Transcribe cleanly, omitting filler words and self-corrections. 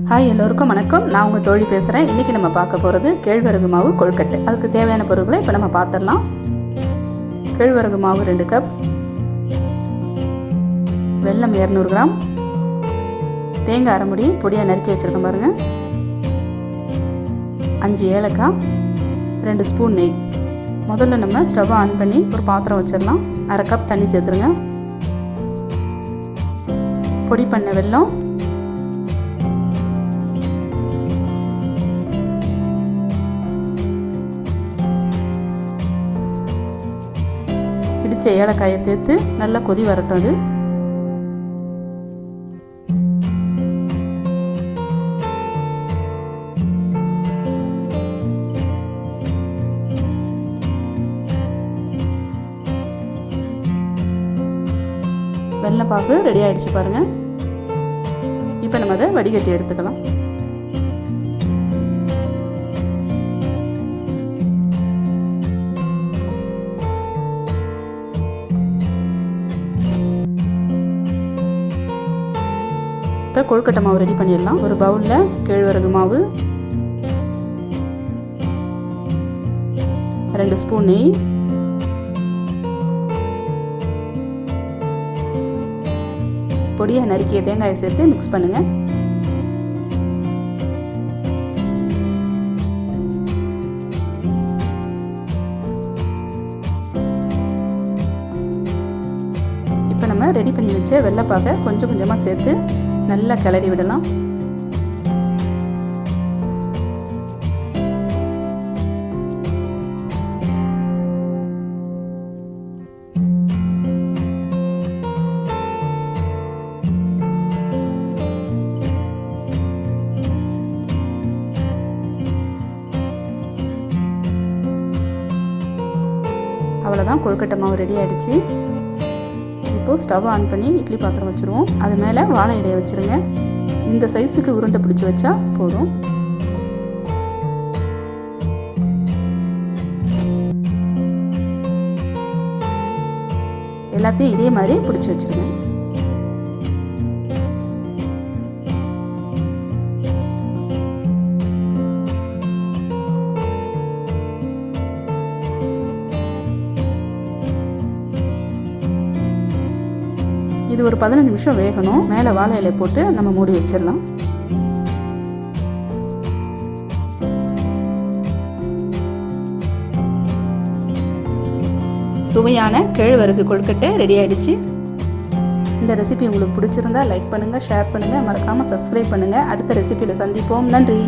Hi எல்லோருக்கும் வணக்கம். நான் உங்கள் தோழி பேசுகிறேன். இன்றைக்கி நம்ம பார்க்க போகிறது கேழ்வரகு மாவு கொழுக்கட்டை. அதுக்கு தேவையான பொருட்களை இப்போ நம்ம பார்த்துடலாம். கேழ்வரகு மாவு 2 கப், வெல்லம் 200 கிராம், தேங்காய் அரை முடி பொடியாக நறுக்கி வச்சுருக்கேன் பாருங்கள், 5 ஏலக்காய், 2 ஸ்பூன் நெய். முதல்ல நம்ம ஸ்டவ்வை ஆன் பண்ணி ஒரு பாத்திரம் வச்சிடலாம். அரை கப் தண்ணி சேர்த்துருங்க. பொடி பண்ண வெல்லம், இடிச்ச ஏலக்காயை சேர்த்து நல்லா கொதி வரட்டும். அது வெல்லைப்பாகு ரெடி ஆகிடுச்சு பாருங்கள். இப்போ நம்ம அதை வடிகட்டி எடுத்துக்கலாம். இப்போ கொழுக்கட்டை மாவு ரெடி பண்ணிடலாம். ஒரு பவுலில் கேழ்வரகு மாவு, 2 ஸ்பூன் நெய், பொடியாக நறுக்கிய தேங்காயை சேர்த்து மிக்ஸ் பண்ணுங்கள். இப்போ நம்ம ரெடி பண்ணி வச்ச வெள்ளைப்பாகை கொஞ்சம் கொஞ்சமாக சேர்த்து நல்லா கிளறி விடலாம். அவ்வளோதான், கொழுக்கட்டை மாவு ரெடி ஆகிடுச்சு. இப்போது ஸ்டவ் ஆன் பண்ணி இட்லி பாத்திரம் வச்சுருவோம். அது மேலே வாழை இலையை வச்சுருங்க. இந்த சைஸுக்கு உருண்டை பிடிச்சி வச்சா போதும். எல்லாத்தையும் இதே மாதிரி பிடிச்சி வச்சுருங்க. இது ஒரு 15 நிமிஷம் வேகணும். மேலே வாழை இலை போட்டு நம்ம மூடி வச்சிடலாம். சுவையான கேழ்வரகு கொழுக்கட்டை ரெடி ஆயிடுச்சு. இந்த ரெசிபி உங்களுக்கு பிடிச்சிருந்தா லைக் பண்ணுங்கள், ஷேர் பண்ணுங்கள், மறக்காமல் சப்ஸ்கிரைப் பண்ணுங்கள். அடுத்த ரெசிபியில் சந்திப்போம். நன்றி.